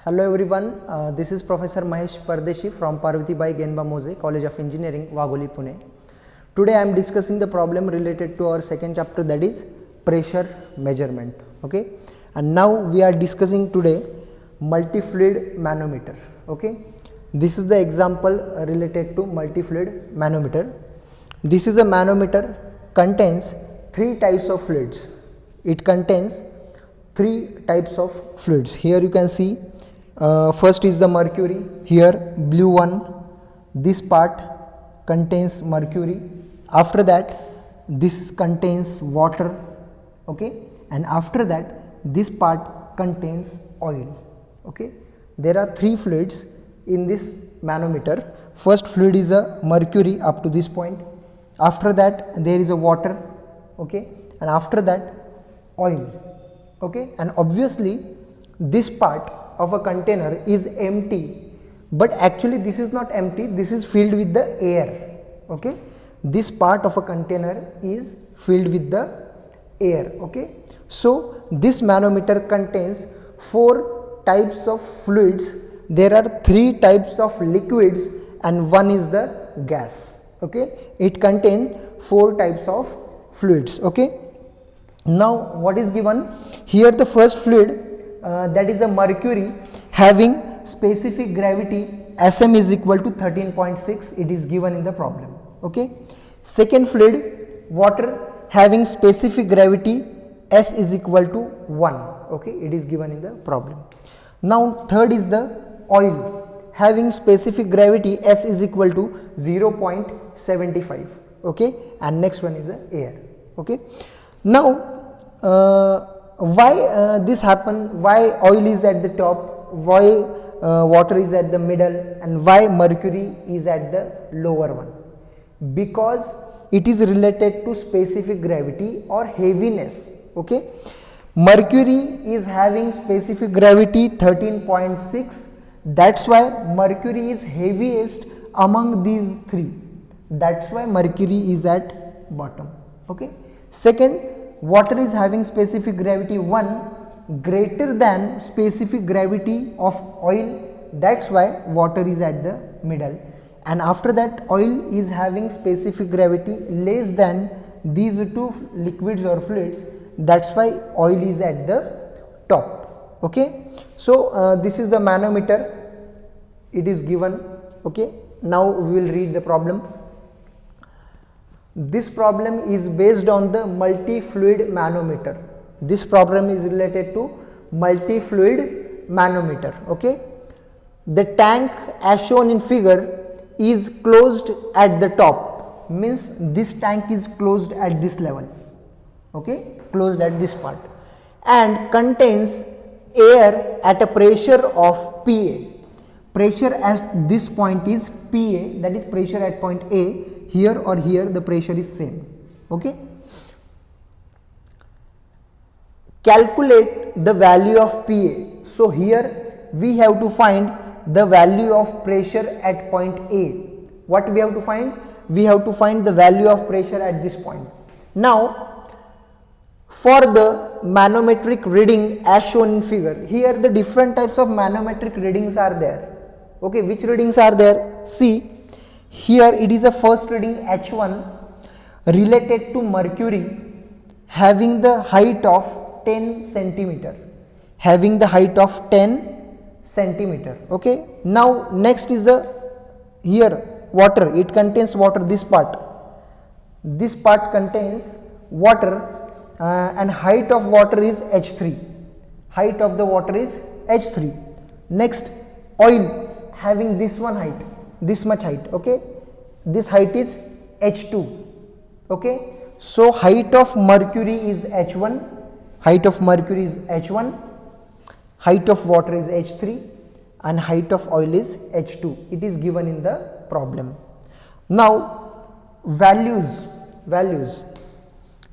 Hello everyone, this is Professor Mahesh Pardeshi from Parvatibai Genba Mose College of Engineering, Wagholi, Pune. Today I am discussing the problem related to our second chapter, that is pressure measurement. Okay, and now we are discussing today multi-fluid manometer. Okay, this is the example related to multi-fluid manometer. This is a manometer, contains three types of fluids. It contains three types of fluids. Here you can see first is the mercury. Here blue one, this part contains mercury. After that this contains water, okay, and after that this part contains oil. Okay, there are three fluids in this manometer. First fluid is a mercury up to this point. After that there is a water, okay, and after that oil. Okay, and obviously this part of a container is empty, but actually this is not empty, this is filled with the air. Okay, this part of a container is filled with the air. Okay, so this manometer contains four types of fluids. There are three types of liquids and one is the gas. Okay, it contains four types of fluids. Okay, now what is given here? The first fluid, that is a mercury having specific gravity Sm is equal to 13.6. it is given in the problem. Okay, second fluid, water having specific gravity S is equal to 1. Okay, it is given in the problem. Now third is the oil having specific gravity S is equal to 0.75. okay, and next one is the air. Okay, now why this happen, why oil is at the top, why water is at the middle, and why mercury is at the lower one? Because it is related to specific gravity or heaviness. Okay, mercury is having specific gravity 13.6. that's why mercury is heaviest among these three. That's why mercury is at bottom. Okay, second, water is having specific gravity 1 greater than specific gravity of oil. That's why water is at the middle, and after that oil is having specific gravity less than these two liquids or fluids. That's why oil is at the top. Okay, so this is the manometer, it is given. Okay, now we will read the problem. This problem is based on the multi-fluid manometer. This problem is related to multi-fluid manometer. Okay, the tank as shown in figure is closed at the top, means this tank is closed at this level. Okay, closed at this part, and contains air at a pressure of Pa. Pressure at this point is Pa, that is pressure at point A. Here or here the pressure is same. Okay, calculate the value of Pa. So here we have to find the value of pressure at point A. What we have to find? We have to find the value of pressure at this point. Now for the manometric reading as shown in figure, here the different types of manometric readings are there. Okay, which readings are there? See, here it is a first reading H1 related to mercury having the height of 10 centimeter, having the height of 10 centimeter. Okay, now next is the here water, it contains water. This part contains water, and height of water is H3, height of the water is H3. Next, oil having this one height, this much height. Okay, this height is H2. Okay, so height of mercury is H1, height of mercury is H1, height of water is H3, and height of oil is H2. It is given in the problem. Now values,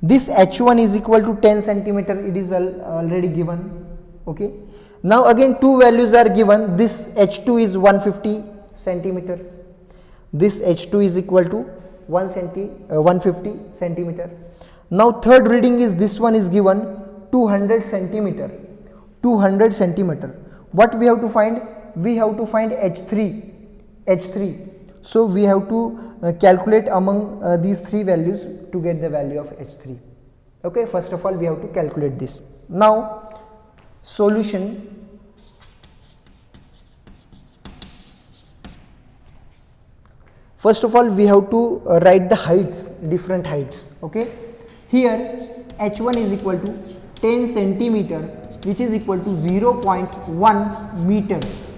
this H1 is equal to 10 centimeter, it is already given. Okay, now again two values are given. This H2 is 150 centimeter, this H2 is equal to 150 centimeter. Now third reading is this one is given 200 centimeter. What we have to find? We have to find H3. So we have to calculate among these three values to get the value of H3. Okay, first of all we have to calculate this. Now solution. First of all we have to write the heights, different heights. Okay, here H1 is equal to 10 centimeter, which is equal to 0.1 meters.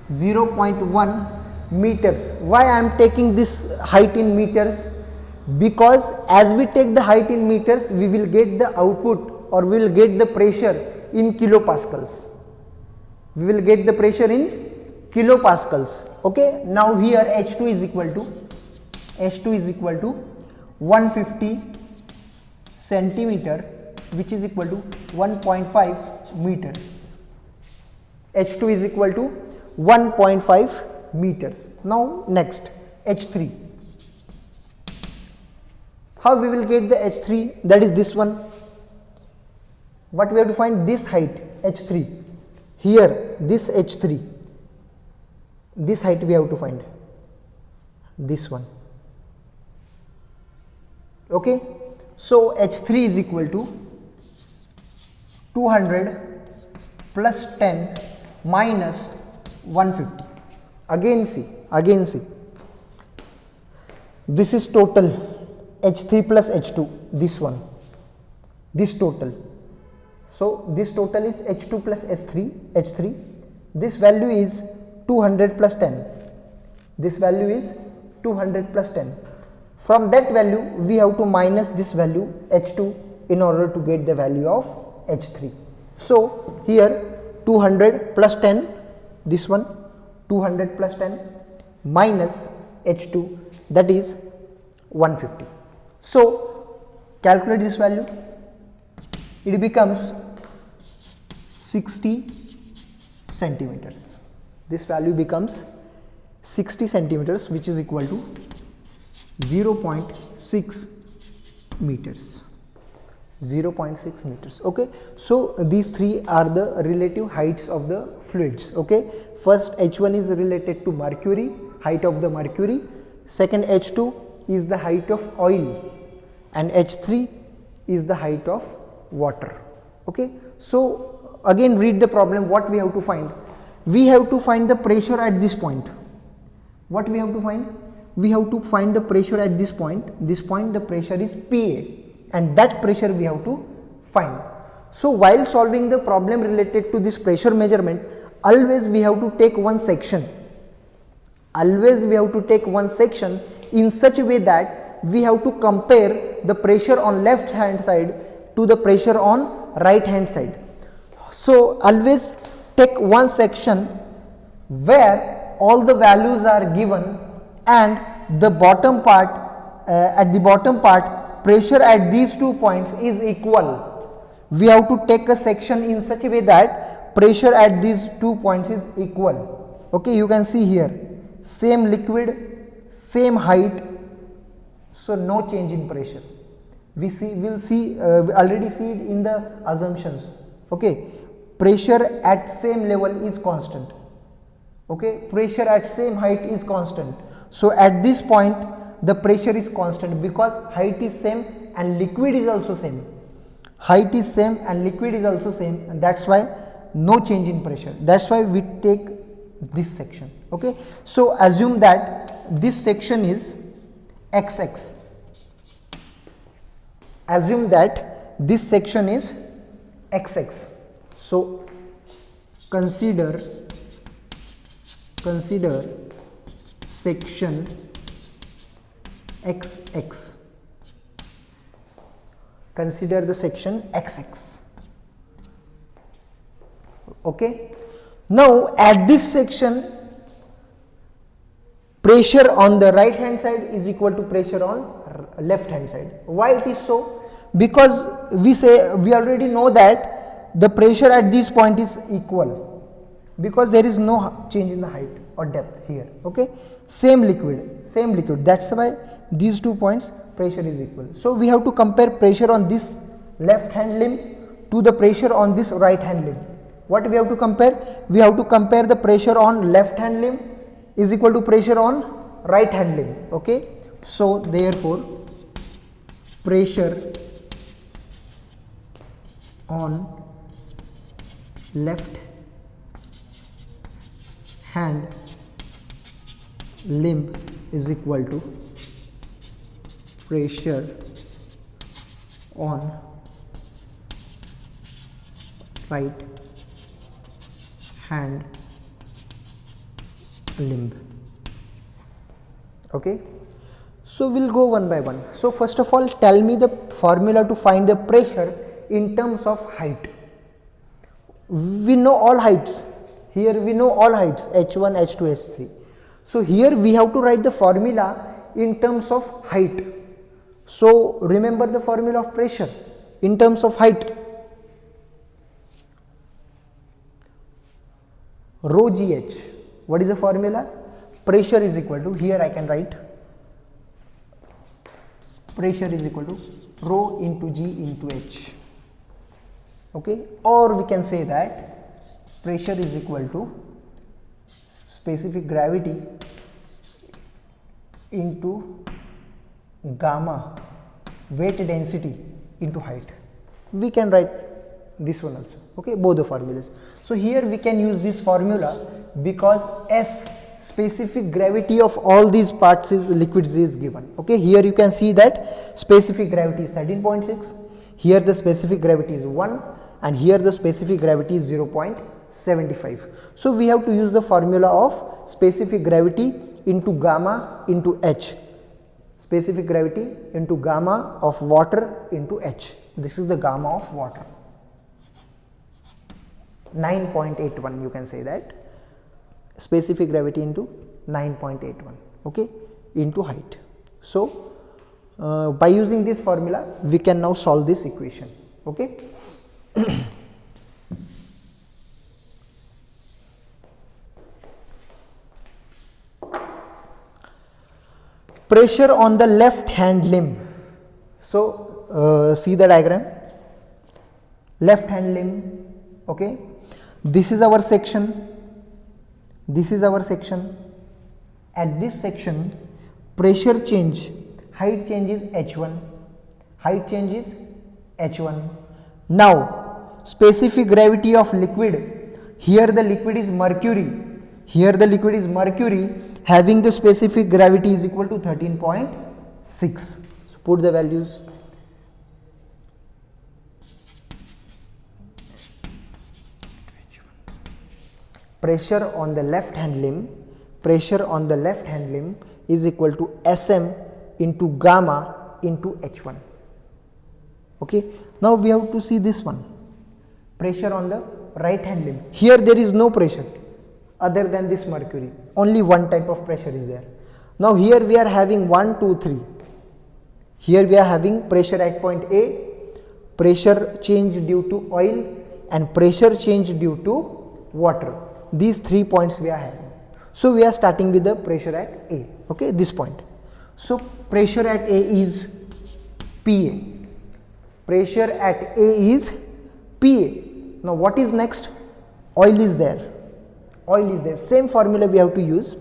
0.1 meters. Why I am taking this height in meters? Because as we take the height in meters, we will get the output, or we will get the pressure in kilopascals. We will get the pressure in kilopascals. Okay, now here H2 is equal to 150 centimeter, which is equal to 1.5 meters. H2 is equal to 1.5 meters. Now next H3. How we will get the H3? That is this one. What we have to find? This height H3. Here this H3. This height we have to find. This one. Okay. So H3 is equal to 200 plus 10 minus 150. Again see. This is total H3 plus H2. This one. This total. So this total is H2 plus H3. This value is 200 plus 10. This value is 200 plus 10. From that value we have to minus this value H2 in order to get the value of H3. So here 200 plus 10, this one 200 plus 10 minus H2, that is 150. So calculate this value. It becomes 60 centimeters. This value becomes 60 centimeters, which is equal to 0.6 meters. 0.6 meters. Okay, so these three are the relative heights of the fluids. Okay, first H1 is related to mercury, height of the mercury. Second H2 is the height of oil, and H3 is the height of water. Okay, so again read the problem. What we have to find? We have to find the pressure at this point. What we have to find? We have to find the pressure at this point. This point the pressure is PA, and that pressure we have to find. So while solving the problem related to this pressure measurement, always we have to take one section. Always we have to take one section in such a way that we have to compare the pressure on left hand side to the pressure on right hand side. So always take one section where all the values are given, and the bottom part, at the bottom part, pressure at these 2 points is equal. We have to take a section in such a way that pressure at these 2 points is equal. Okay, you can see here same liquid, same height, so no change in pressure. We already see it in the assumptions. Okay, pressure at same level is constant. Okay, pressure at same height is constant. So at this point the pressure is constant because height is same and liquid is also same. Height is same and liquid is also same, and that's why no change in pressure. That's why we take this section. Okay, so assume that this section is XX. Assume that this section is XX. So consider section XX. Consider the section XX. Okay. Now at this section, pressure on the right hand side is equal to pressure on left hand side. Why it is so? Because we already know that the pressure at this point is equal, because there is no change in the height or depth here. Okay, same liquid, that's why these 2 points pressure is equal. So we have to compare pressure on this left hand limb to the pressure on this right hand limb. What we have to compare? We have to compare the pressure on left hand limb is equal to pressure on right hand limb. Okay, so therefore pressure on left hand limb is equal to pressure on right hand limb. Okay, so we'll go one by one. So first of all, tell me the formula to find the pressure in terms of height. We know all heights. Here we know all heights, h1, h2, h3. So here we have to write the formula in terms of height. So remember the formula of pressure in terms of height. Rho gh. What is the formula? Pressure is equal to, here I can write pressure is equal to rho into g into h. Okay, or we can say that pressure is equal to specific gravity into gamma weight density into height. We can write this one also. Okay, both the formulas. So here we can use this formula because S, specific gravity of all these parts is liquids is given. Okay, here you can see that specific gravity is 13.6, here the specific gravity is 1, and here the specific gravity is 0.75. So we have to use the formula of specific gravity into gamma into h. Specific gravity into gamma of water into h. This is the gamma of water. 9.81, you can say that. Specific gravity into 9.81, okay, into height. So by using this formula we can now solve this equation. Okay. Pressure on the left hand limb. So see the diagram. Left hand limb. Okay, this is our section. This is our section. At this section, pressure change, height change is h1, height change is h1. Now specific gravity of liquid, here the liquid is mercury, here the liquid is mercury, having the specific gravity is equal to 13.6. So put the values. Pressure on the left hand limb, pressure on the left hand limb is equal to Sm into gamma into h1. Okay, now we have to see this one, pressure on the right hand limb. Here there is no pressure other than this mercury, only one type of pressure is there. Now here we are having 1, 2, 3. Here we are having pressure at point A, pressure change due to oil, and pressure change due to water. These 3 points we are having. So we are starting with the pressure at A. Okay, this point. So pressure at A is PA. Pressure at A is PA. Now what is next? Oil is there. Oil is there. Same formula we have to use.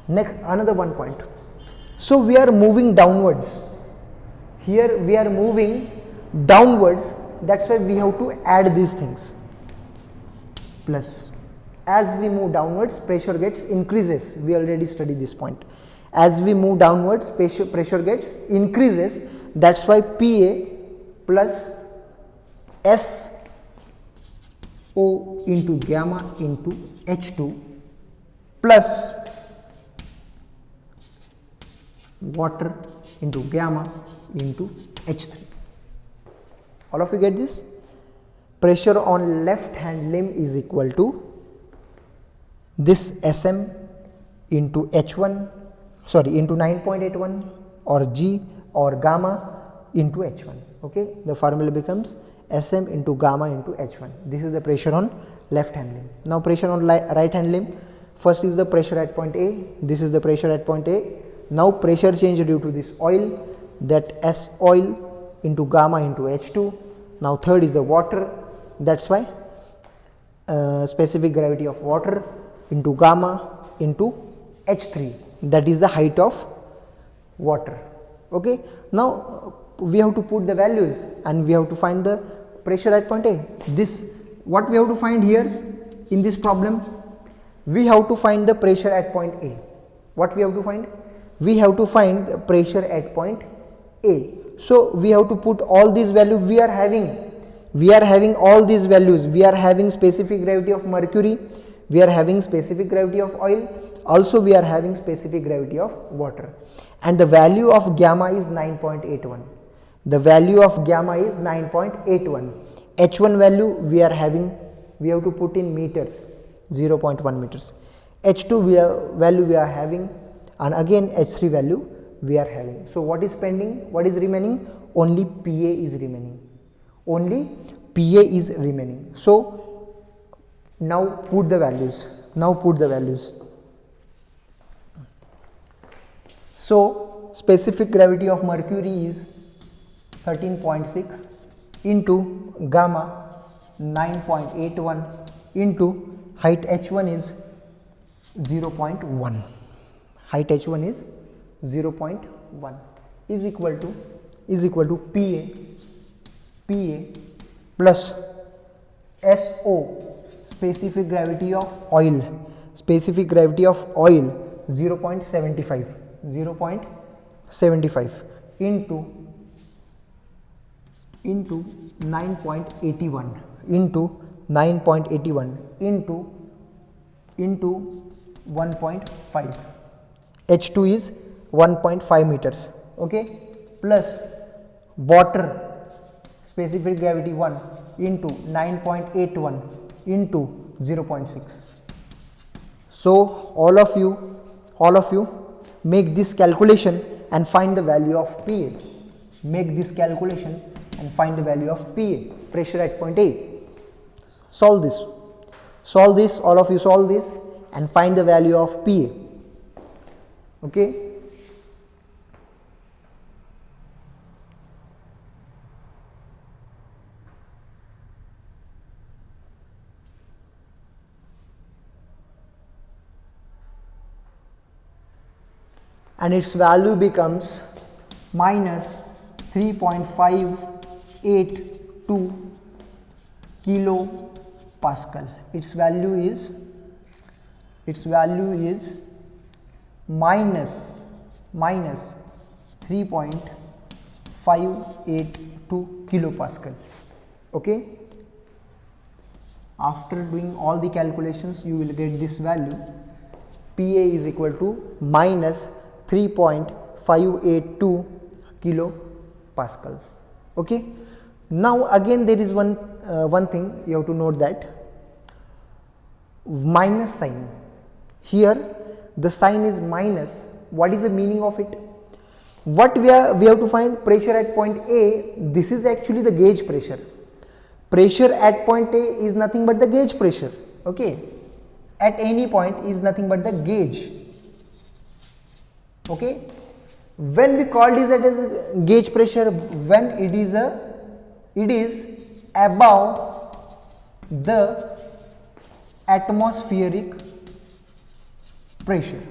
Next, another one point. So we are moving downwards. Here we are moving downwards. That's why we have to add these things. Plus, as we move downwards, pressure gets increases. We already studied this point. As we move downwards, pressure gets increases. That's why PA plus SO into gamma into H2 plus water into gamma into H3. All of you get this? Pressure on left hand limb is equal to this Sm into H1, sorry, into 9.81 or G or gamma into H1. Okay, the formula becomes Sm into gamma into H1. This is the pressure on left hand limb. Now pressure on right hand limb. First is the pressure at point A. This is the pressure at point A. Now pressure change due to this oil, that S oil into gamma into H2. Now third is the water, that's why specific gravity of water into gamma into H3, that is the height of water. Okay. Now we have to put the values and we have to find the pressure at point A. This what we have to find here in this problem, we have to find the pressure at point A. What we have to find? We have to find the pressure at point A. So we have to put all these values we are having all these values. We are having specific gravity of mercury, we are having specific gravity of oil, also we are having specific gravity of water, and the value of gamma is 9.81. The value of gamma is 9.81. H1 value we are having, we have to put in meters, 0.1 meters. H2 value we are having, and again H3 value we are having. So what is pending? What is remaining? Only PA is remaining. Only PA is remaining. So now put the values. So specific gravity of mercury is 13.6 into gamma 9.81 into height H1 is 0.1. Height H1 is 0.1 is equal to PA plus SO, specific gravity of oil 0.75 into 9.81 into 1.5. H2 is 1.5 meters. Okay, plus water specific gravity 1 into 9.81 into 0.6. So all of you make this calculation and find the value of PA. Make this calculation and find the value of PA, pressure at point A. Solve this, all of you solve this and find the value of PA. Okay. And its value becomes minus 3.582 kilo Pascal. Its value is minus 3.582 kilopascal. Okay, after doing all the calculations you will get this value. PA is equal to minus 3.582 kilopascals. Okay, now again there is one thing you have to note, that minus sign here, the sign is minus. What is the meaning of it? What we have to find pressure at point A. This is actually the gauge pressure. Pressure at point A is nothing but the gauge pressure. Okay, at any point is nothing but the gauge. Okay, when we call this as gauge pressure, when it is above the atmospheric pressure.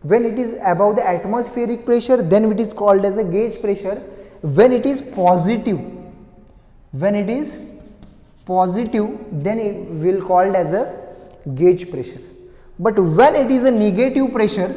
When it is above the atmospheric pressure, then it is called as a gauge pressure. When it is positive, then it will called as a gauge pressure. But when it is a negative pressure,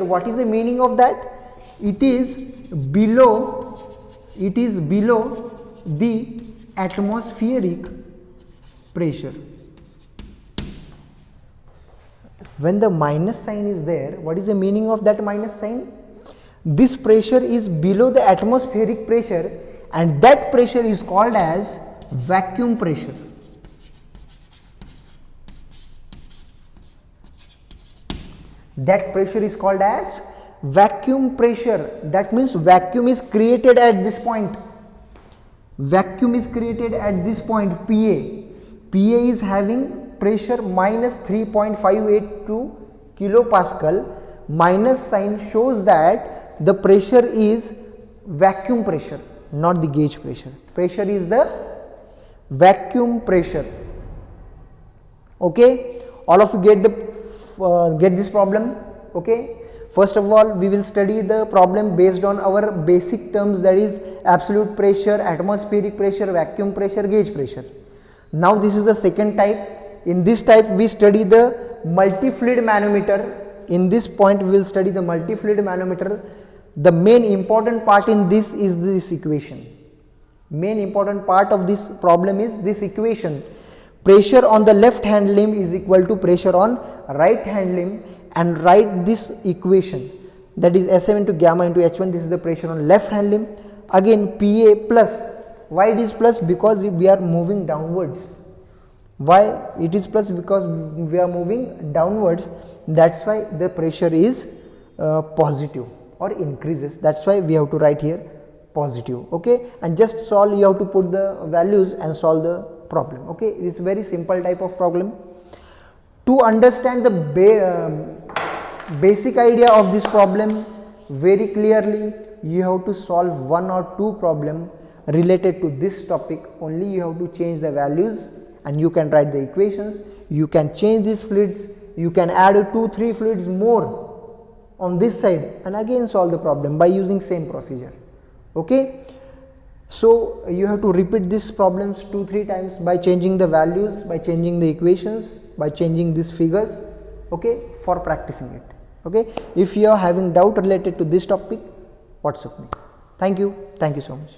what is the meaning of that? It is below the atmospheric pressure. When the minus sign is there, what is the meaning of that minus sign? This pressure is below the atmospheric pressure, and that pressure is called as vacuum pressure. That pressure is called as vacuum pressure. That means vacuum is created at this point. Vacuum is created at this point, PA. PA is having pressure minus 3.582 kilopascal. Minus sign shows that the pressure is vacuum pressure. not the gauge pressure. Pressure is the vacuum pressure. Okay, all of you get this problem. Okay, first of all we will study the problem based on our basic terms, that is absolute pressure, atmospheric pressure, vacuum pressure, gauge pressure. Now this is the second type. In this type we study the multi-fluid manometer. In this point we will study the multi-fluid manometer. The main important part in this is this equation. Main important part of this problem is this equation. Pressure on the left hand limb is equal to pressure on right hand limb, and write this equation, that is Sm into gamma into H1. This is the pressure on left hand limb. Again Pa plus. Why it is plus? Because we are moving downwards. Why it is plus? Because we are moving downwards. That's why the pressure is positive or increases. That's why we have to write here positive. Okay, and just solve. You have to put the values and solve the problem. Okay, it is very simple type of problem. To understand the basic idea of this problem very clearly, you have to solve one or two problem related to this topic. Only you have to change the values and you can write the equations. You can change these fluids, you can add 2-3 fluids more on this side and again solve the problem by using same procedure. Okay, so you have to repeat these problems 2-3 times by changing the values, by changing the equations, by changing these figures. Okay, for practicing it. Okay, if you are having doubt related to this topic, WhatsApp me. Thank you so much.